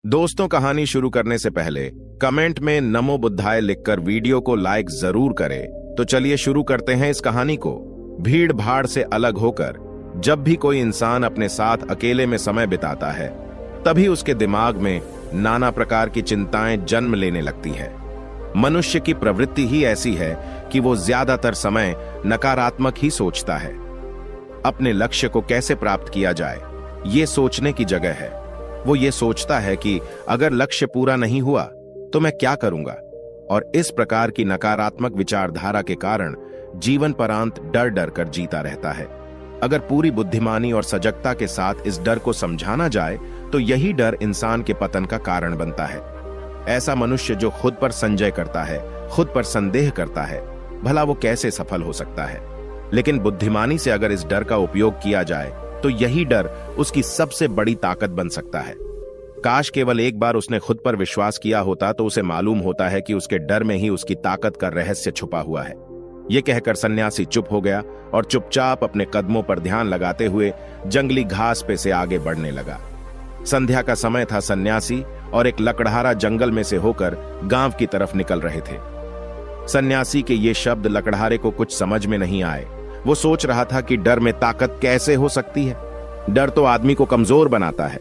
दोस्तों, कहानी शुरू करने से पहले कमेंट में नमो बुद्धाय लिखकर वीडियो को लाइक जरूर करें। तो चलिए शुरू करते हैं इस कहानी को। भीड़ भाड़ से अलग होकर जब भी कोई इंसान अपने साथ अकेले में समय बिताता है, तभी उसके दिमाग में नाना प्रकार की चिंताएं जन्म लेने लगती है। मनुष्य की प्रवृत्ति ही ऐसी है कि वो ज्यादातर समय नकारात्मक ही सोचता है। अपने लक्ष्य को कैसे प्राप्त किया जाए, ये सोचने की जगह है। वो ये सोचता है कि अगर लक्ष्य पूरा नहीं हुआ तो मैं क्या करूंगा, और इस प्रकार की नकारात्मक विचारधारा के कारण जीवन परांत डर डर कर जीता रहता है। अगर पूरी बुद्धिमानी और सजगता के साथ इस डर को समझाना जाए तो यही डर इंसान के पतन का कारण बनता है। ऐसा मनुष्य जो खुद पर संजय करता है, खुद पर संदेह करता है, भला वो कैसे सफल हो सकता है। लेकिन बुद्धिमानी से अगर इस डर का उपयोग किया जाए तो यही डर उसकी सबसे बड़ी ताकत बन सकता है। काश केवल एक बार उसने खुद पर विश्वास किया होता तो उसे मालूम होता है कि उसके डर में ही उसकी ताकत का रहस्य छुपा हुआ है। यह कहकर सन्यासी चुप हो गया और चुपचाप अपने कदमों पर ध्यान लगाते हुए जंगली घास पे से आगे बढ़ने लगा। संध्या का समय था। सन्यासी और एक लकड़हारा जंगल में से होकर गांव की तरफ निकल रहे थे। सन्यासी के ये शब्द लकड़हारे को कुछ समझ में नहीं आए। वो सोच रहा था कि डर में ताकत कैसे हो सकती है। डर तो आदमी को कमजोर बनाता है।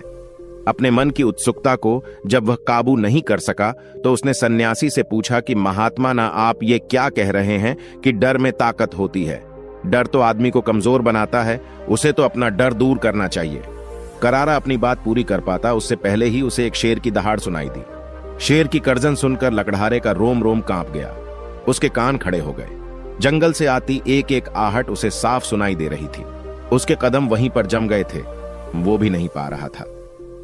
अपने मन की उत्सुकता को जब वह काबू नहीं कर सका तो उसने सन्यासी से पूछा कि महात्मा, ना आप ये क्या कह रहे हैं कि डर में ताकत होती है? डर तो आदमी को कमजोर बनाता है, उसे तो अपना डर दूर करना चाहिए। करारा अपनी बात पूरी कर पाता उससे पहले ही उसे एक शेर की दहाड़ सुनाई दी। शेर की गर्जन सुनकर लकड़हारे का रोम रोम कांप गया। उसके कान खड़े हो गए। जंगल से आती एक एक आहट उसे साफ सुनाई दे रही थी। उसके कदम वहीं पर जम गए थे। वो भी नहीं पा रहा था।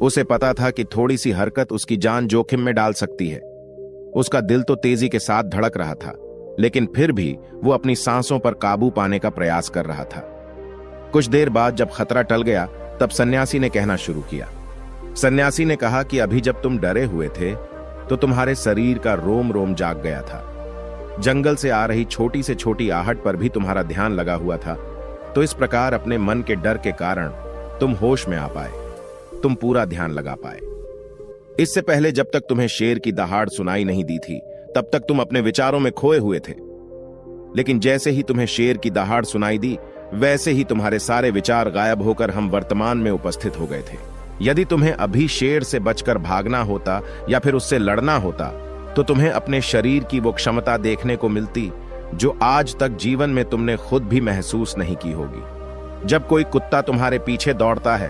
उसे पता था कि थोड़ी सी हरकत उसकी जान जोखिम में डाल सकती है। उसका दिल तो तेजी के साथ धड़क रहा था, लेकिन फिर भी वो अपनी सांसों पर काबू पाने का प्रयास कर रहा था। कुछ देर बाद जब खतरा टल गया तब सन्यासी ने कहना शुरू किया। सन्यासी ने कहा कि अभी जब तुम डरे हुए थे तो तुम्हारे शरीर का रोम रोम जाग गया था। जंगल से आ रही छोटी से छोटी आहट पर भी तुम्हारा ध्यान लगा हुआ था। तो इस प्रकार अपने मन के डर के कारण तुम होश में आ पाए, तुम पूरा ध्यान लगा पाए। इससे पहले जब तक तुम्हें शेर की दहाड़ सुनाई नहीं दी थी तब तक तुम अपने विचारों में खोए हुए थे। लेकिन जैसे ही तुम्हें शेर की दहाड़ सुनाई दी, वैसे ही तुम्हारे सारे विचार गायब होकर हम वर्तमान में उपस्थित हो गए थे। यदि तुम्हें अभी शेर से बचकर भागना होता या फिर उससे लड़ना होता तो तुम्हें अपने शरीर की वो क्षमता देखने को मिलती जो आज तक जीवन में तुमने खुद भी महसूस नहीं की होगी। जब कोई कुत्ता तुम्हारे पीछे दौड़ता है,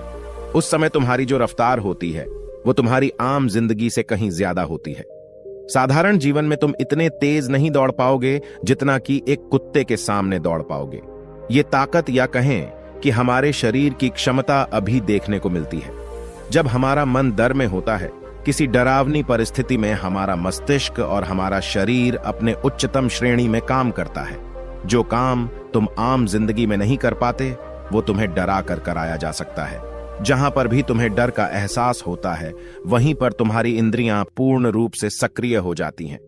उस समय तुम्हारी जो रफ्तार होती है वो तुम्हारी आम जिंदगी से कहीं ज्यादा होती है। साधारण जीवन में तुम इतने तेज नहीं दौड़ पाओगे जितना कि एक कुत्ते के सामने दौड़ पाओगे। ये ताकत या कहें कि हमारे शरीर की क्षमता अभी देखने को मिलती है। जब हमारा मन डर में होता है, किसी डरावनी परिस्थिति में हमारा मस्तिष्क और हमारा शरीर अपने उच्चतम श्रेणी में काम करता है। जो काम तुम आम जिंदगी में नहीं कर पाते वो तुम्हें डरा कर कराया जा सकता है। जहां पर भी तुम्हें डर का एहसास होता है वहीं पर तुम्हारी इंद्रियां पूर्ण रूप से सक्रिय हो जाती हैं।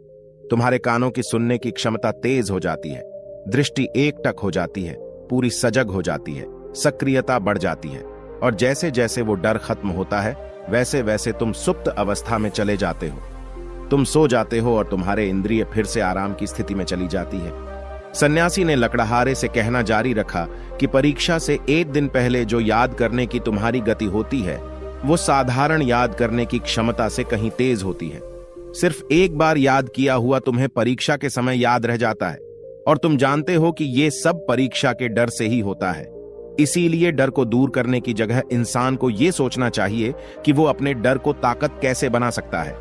तुम्हारे कानों की सुनने की क्षमता तेज हो जाती है, दृष्टि एकटक हो जाती है, पूरी सजग हो जाती है, सक्रियता बढ़ जाती है। और जैसे जैसे वो डर खत्म होता है वैसे वैसे तुम सुप्त अवस्था में चले जाते हो। तुम सो जाते हो और तुम्हारे इंद्रिय फिर से आराम की स्थिति में चली जाती है। सन्यासी ने लकड़हारे से कहना जारी रखा कि परीक्षा से एक दिन पहले जो याद करने की तुम्हारी गति होती है वो साधारण याद करने की क्षमता से कहीं तेज होती है। सिर्फ एक बार याद किया हुआ तुम्हें परीक्षा के समय याद रह जाता है, और तुम जानते हो कि ये सब परीक्षा के डर से ही होता है। इसीलिए डर को दूर करने की जगह इंसान को यह सोचना चाहिए कि वो अपने डर को ताकत कैसे बना सकता है।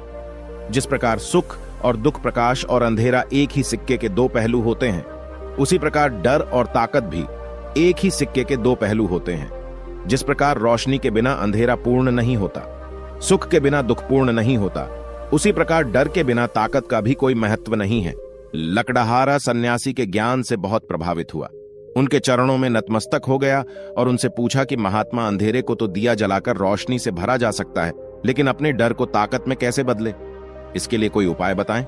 जिस प्रकार सुख और दुख, प्रकाश और अंधेरा एक ही सिक्के के दो पहलू होते हैं, उसी प्रकार डर और ताकत भी एक ही सिक्के के दो पहलू होते हैं। जिस प्रकार रोशनी के बिना अंधेरा पूर्ण नहीं होता, सुख के बिना दुख पूर्ण नहीं होता, उसी प्रकार डर के बिना ताकत का भी कोई महत्व नहीं है। लकड़हारा सन्यासी के ज्ञान से बहुत प्रभावित हुआ। उनके चरणों में नतमस्तक हो गया और उनसे पूछा कि महात्मा, अंधेरे को तो दिया जलाकर रोशनी से भरा जा सकता है, लेकिन अपने डर को ताकत में कैसे बदले? इसके लिए कोई उपाय बताएं।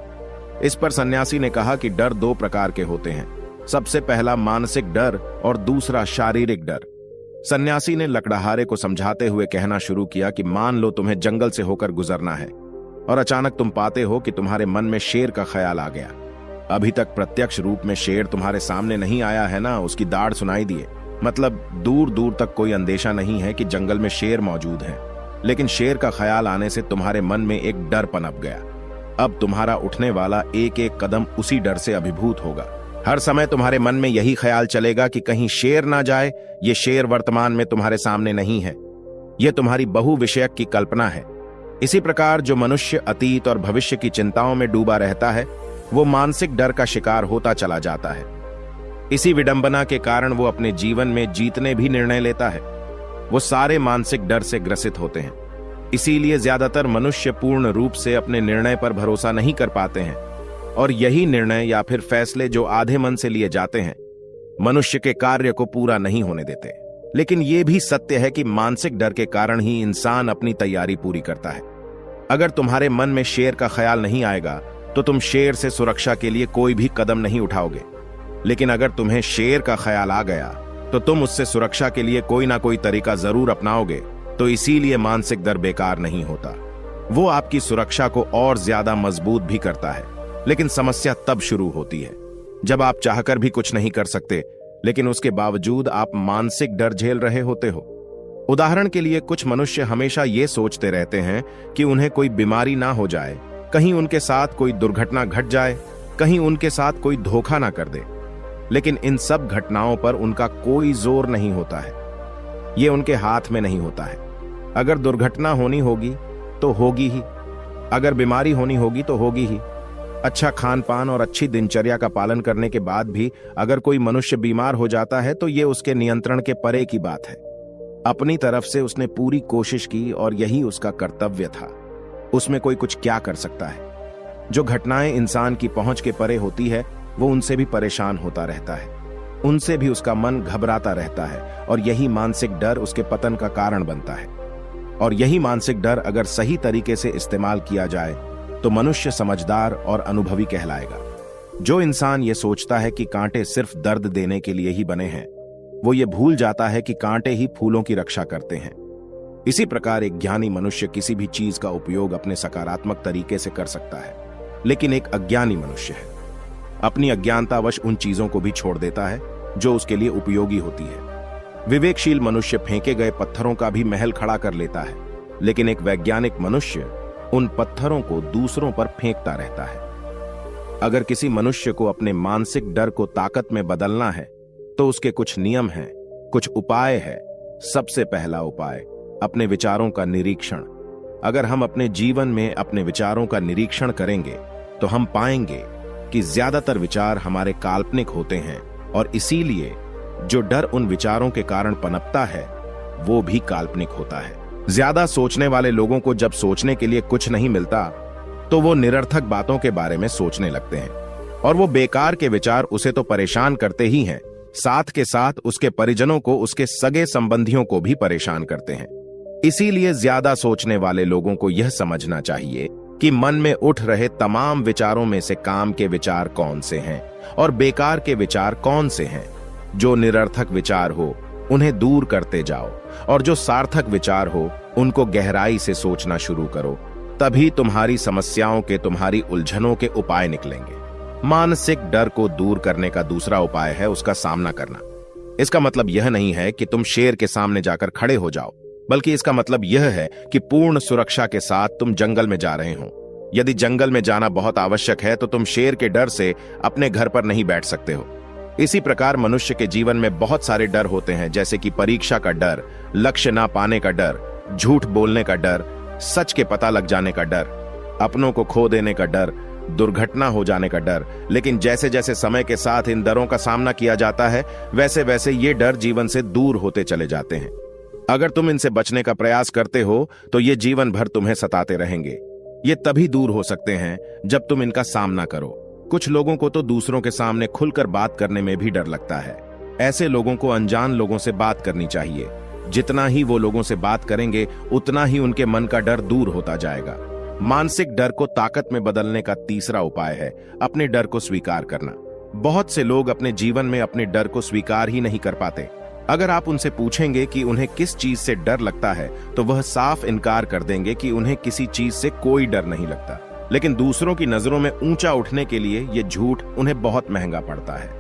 इस पर सन्यासी ने कहा कि डर दो प्रकार के होते हैं। सबसे पहला मानसिक डर और दूसरा शारीरिक डर। सन्यासी ने लकड़हारे को समझाते हुए कहना शुरू किया कि मान लो तुम्हें जंगल से होकर गुजरना है और अचानक तुम पाते हो कि तुम्हारे मन में शेर का ख्याल आ गया। अभी तक प्रत्यक्ष रूप में शेर तुम्हारे सामने नहीं आया है ना, उसकी दाढ़ सुनाई दिए, मतलब दूर दूर तक कोई अंदेशा नहीं है कि जंगल में शेर मौजूद है, लेकिन शेर का ख्याल आने से तुम्हारे मन में एक डर पनप गया। अब तुम्हारा उठने वाला एक एक कदम उसी डर से अभिभूत होगा। हर समय तुम्हारे मन में यही ख्याल चलेगा कि कहीं शेर ना जाए। ये शेर वर्तमान में तुम्हारे सामने नहीं है, यह तुम्हारी बहु विषयक की कल्पना है। इसी प्रकार जो मनुष्य अतीत और भविष्य की चिंताओं में डूबा रहता है, वो मानसिक डर का शिकार होता चला जाता है। इसी विडंबना के कारण वो अपने जीवन में जीतने भी निर्णय लेता है। वो सारे मानसिक डर से ग्रसित होते हैं। इसीलिए ज्यादातर मनुष्य पूर्ण रूप से अपने निर्णय पर भरोसा नहीं कर पाते हैं, और यही निर्णय या फिर फैसले जो आधे मन से लिए जाते हैं, मनुष्य के कार्य को पूरा नहीं होने देते। लेकिन यह भी सत्य है कि मानसिक डर के कारण ही इंसान अपनी तैयारी पूरी करता है। अगर तुम्हारे मन में शेर का ख्याल नहीं आएगा तो तुम शेर से सुरक्षा के लिए कोई भी कदम नहीं उठाओगे, लेकिन अगर तुम्हें शेर का ख्याल आ गया तो तुम उससे सुरक्षा के लिए कोई ना कोई तरीका जरूर अपनाओगे। तो इसीलिए मानसिक डर बेकार नहीं होता, वो आपकी सुरक्षा को और ज्यादा मजबूत भी करता है। लेकिन समस्या तब शुरू होती है जब आप चाहकर भी कुछ नहीं कर सकते, लेकिन उसके बावजूद आप मानसिक डर झेल रहे होते हो। उदाहरण के लिए कुछ मनुष्य हमेशा ये सोचते रहते हैं कि उन्हें कोई बीमारी ना हो जाए, कहीं उनके साथ कोई दुर्घटना घट जाए, कहीं उनके साथ कोई धोखा ना कर दे। लेकिन इन सब घटनाओं पर उनका कोई जोर नहीं होता है, ये उनके हाथ में नहीं होता है। अगर दुर्घटना होनी होगी तो होगी ही, अगर बीमारी होनी होगी तो होगी ही। अच्छा खान पान और अच्छी दिनचर्या का पालन करने के बाद भी अगर कोई मनुष्य बीमार हो जाता है तो ये उसके नियंत्रण के परे की बात है। अपनी तरफ से उसने पूरी कोशिश की और यही उसका कर्तव्य था। उसमें कोई कुछ क्या कर सकता है। जो घटनाएं इंसान की पहुंच के परे होती है, वो उनसे भी परेशान होता रहता है, उनसे भी उसका मन घबराता रहता है, और यही मानसिक डर उसके पतन का कारण बनता है। और यही मानसिक डर अगर सही तरीके से इस्तेमाल किया जाए तो मनुष्य समझदार और अनुभवी कहलाएगा। जो इंसान ये सोचता है कि कांटे सिर्फ दर्द देने के लिए ही बने हैं, वो ये भूल जाता है कि कांटे ही फूलों की रक्षा करते हैं। इसी प्रकार एक ज्ञानी मनुष्य किसी भी चीज का उपयोग अपने सकारात्मक तरीके से कर सकता है, लेकिन एक अज्ञानी मनुष्य है अपनी अज्ञानतावश उन चीजों को भी छोड़ देता है जो उसके लिए उपयोगी होती है। विवेकशील मनुष्य फेंके गए पत्थरों का भी महल खड़ा कर लेता है, लेकिन एक वैज्ञानिक मनुष्य उन पत्थरों को दूसरों पर फेंकता रहता है। अगर किसी मनुष्य को अपने मानसिक डर को ताकत में बदलना है तो उसके कुछ नियम हैं, कुछ उपाय है। सबसे पहला उपाय, अपने विचारों का निरीक्षण। अगर हम अपने जीवन में अपने विचारों का निरीक्षण करेंगे तो हम पाएंगे कि ज्यादातर विचार हमारे काल्पनिक होते हैं, और इसीलिए जो डर उन विचारों के कारण पनपता है वो भी काल्पनिक होता है। ज्यादा सोचने वाले लोगों को जब सोचने के लिए कुछ नहीं मिलता तो वो निरर्थक बातों के बारे में सोचने लगते हैं, और वो बेकार के विचार उसे तो परेशान करते ही हैं, साथ के साथ उसके परिजनों को, उसके सगे संबंधियों को भी परेशान करते हैं। इसीलिए ज्यादा सोचने वाले लोगों को यह समझना चाहिए कि मन में उठ रहे तमाम विचारों में से काम के विचार कौन से हैं और बेकार के विचार कौन से हैं। जो निरर्थक विचार हो उन्हें दूर करते जाओ, और जो सार्थक विचार हो उनको गहराई से सोचना शुरू करो। तभी तुम्हारी समस्याओं के, तुम्हारी उलझनों के उपाय निकलेंगे। मानसिक डर को दूर करने का दूसरा उपाय है उसका सामना करना। इसका मतलब यह नहीं है कि तुम शेर के सामने जाकर खड़े हो जाओ, बल्कि इसका मतलब यह है कि पूर्ण सुरक्षा के साथ तुम जंगल में जा रहे हो। यदि जंगल में जाना बहुत आवश्यक है तो तुम शेर के डर से अपने घर पर नहीं बैठ सकते हो। इसी प्रकार मनुष्य के जीवन में बहुत सारे डर होते हैं, जैसे कि परीक्षा का डर, लक्ष्य ना पाने का डर, झूठ बोलने का डर, सच के पता लग जाने का डर, अपनों को खो देने का डर, दुर्घटना हो जाने का डर। लेकिन जैसे जैसे समय के साथ इन डरों का सामना किया जाता है, वैसे वैसे ये डर जीवन से दूर होते चले जाते हैं। अगर तुम इनसे बचने का प्रयास करते हो तो ये जीवन भर तुम्हें सताते रहेंगे। ये तभी दूर हो सकते हैं जब तुम इनका सामना करो। कुछ लोगों को तो दूसरों के सामने खुलकर बात करने में भी डर लगता है। ऐसे लोगों को अनजान लोगों से बात करनी चाहिए। जितना ही वो लोगों से बात करेंगे उतना ही उनके मन का डर दूर होता जाएगा। मानसिक डर को ताकत में बदलने का तीसरा उपाय है अपने डर को स्वीकार करना। बहुत से लोग अपने जीवन में अपने डर को स्वीकार ही नहीं कर पाते। अगर आप उनसे पूछेंगे कि उन्हें किस चीज से डर लगता है तो वह साफ इनकार कर देंगे कि उन्हें किसी चीज से कोई डर नहीं लगता। लेकिन दूसरों की नजरों में ऊंचा उठने के लिए ये झूठ उन्हें बहुत महंगा पड़ता है।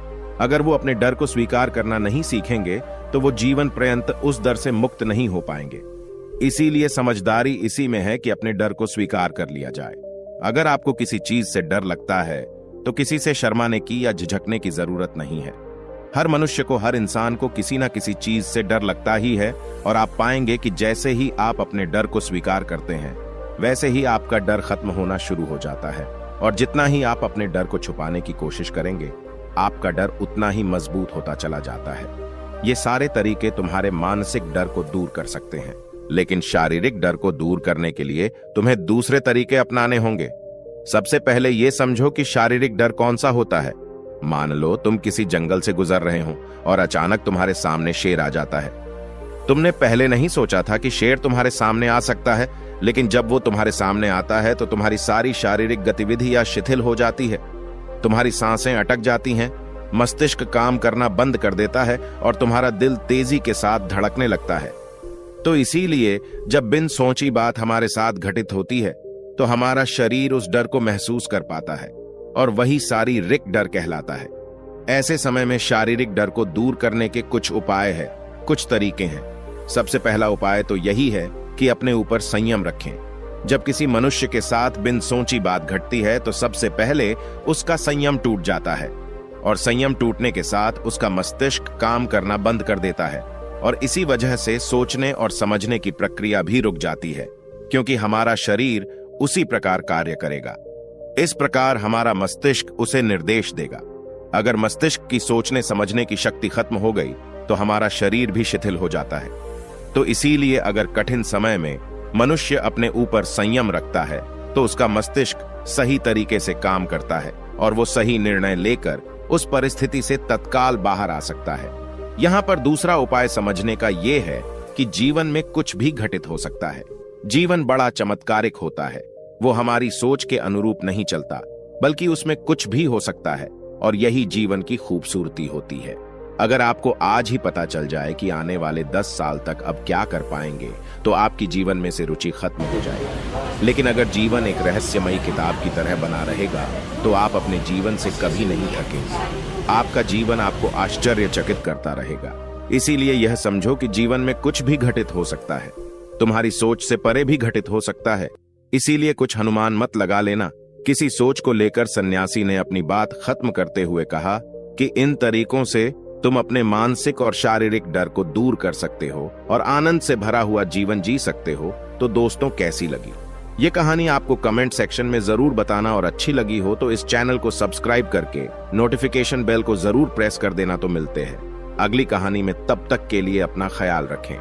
अगर वो अपने डर को स्वीकार करना नहीं सीखेंगे तो वो जीवन पर्यंत उस डर से मुक्त नहीं हो पाएंगे। इसीलिए समझदारी इसी में है कि अपने डर को स्वीकार कर लिया जाए। अगर आपको किसी चीज से डर लगता है तो किसी से शर्माने की या झिझकने की जरूरत नहीं है। हर मनुष्य को, हर इंसान को किसी ना किसी चीज से डर लगता ही है और आप पाएंगे कि जैसे ही आप अपने डर को स्वीकार करते हैं वैसे ही आपका डर खत्म होना शुरू हो जाता है। और जितना ही आप अपने डर को छुपाने की कोशिश करेंगे आपका डर उतना ही मजबूत होता चला जाता है। ये सारे तरीके तुम्हारे मानसिक डर को दूर कर सकते हैं, लेकिन शारीरिक डर को दूर करने के लिए तुम्हें दूसरे तरीके अपनाने होंगे। सबसे पहले यह समझो कि शारीरिक डर कौन सा होता है। मान लो तुम किसी जंगल से गुजर रहे हो और अचानक तुम्हारे सामने शेर आ जाता है। तुमने पहले नहीं सोचा था कि शेर तुम्हारे सामने आ सकता है, लेकिन जब वो तुम्हारे सामने आता है तो तुम्हारी सारी शारीरिक गतिविधि या शिथिल हो जाती है। तुम्हारी सांसें अटक जाती हैं, मस्तिष्क काम करना बंद कर देता है और तुम्हारा दिल तेजी के साथ धड़कने लगता है। तो इसीलिए जब बिन सोची बात हमारे साथ घटित होती है तो हमारा शरीर उस डर को महसूस कर पाता है और वही शारीरिक डर कहलाता है। ऐसे समय में शारीरिक डर को दूर करने के कुछ उपाय हैं, कुछ तरीके हैं। सबसे पहला उपाय तो यही है कि अपने ऊपर संयम रखें। जब किसी मनुष्य के साथ बिन सोची बात घटती है तो सबसे पहले उसका संयम टूट जाता है और संयम टूटने के साथ उसका मस्तिष्क काम करना बंद कर देता है और इसी वजह से सोचने और समझने की प्रक्रिया भी रुक जाती है, क्योंकि हमारा शरीर उसी प्रकार कार्य करेगा। इस प्रकार हमारा मस्तिष्क उसे निर्देश देगा। अगर मस्तिष्क की सोचने समझने की शक्ति खत्म हो गई तो हमारा शरीर भी शिथिल हो जाता है। तो इसीलिए अगर कठिन समय में मनुष्य अपने ऊपर संयम रखता है तो उसका मस्तिष्क सही तरीके से काम करता है और वो सही निर्णय लेकर उस परिस्थिति से तत्काल बाहर आ सकता है। यहाँ पर दूसरा उपाय समझने का यह है कि जीवन में कुछ भी घटित हो सकता है। जीवन बड़ा चमत्कारिक होता है, वो हमारी सोच के अनुरूप नहीं चलता, बल्कि उसमें कुछ भी हो सकता है और यही जीवन की खूबसूरती होती है। अगर आपको आज ही पता चल जाए कि आने वाले 10 साल तक अब क्या कर पाएंगे तो आपकी जीवन में से रुचि खत्म हो जाएगी। लेकिन अगर जीवन एक रहस्यमयी किताब की तरह बना रहेगा तो आप अपने जीवन से कभी नहीं थकेंगे। आपका जीवन आपको आश्चर्यचकित करता रहेगा। इसीलिए यह समझो कि जीवन में कुछ भी घटित हो सकता है, तुम्हारी सोच से परे भी घटित हो सकता है। इसीलिए कुछ अनुमान मत लगा लेना। किसी सोच को लेकर सन्यासी ने अपनी बात खत्म करते हुए कहा कि इन तरीकों से तुम अपने मानसिक और शारीरिक डर को दूर कर सकते हो और आनंद से भरा हुआ जीवन जी सकते हो। तो दोस्तों, कैसी लगी ये कहानी आपको कमेंट सेक्शन में जरूर बताना, और अच्छी लगी हो तो इस चैनल को सब्सक्राइब करके नोटिफिकेशन बेल को जरूर प्रेस कर देना। तो मिलते हैं अगली कहानी में, तब तक के लिए अपना ख्याल रखें।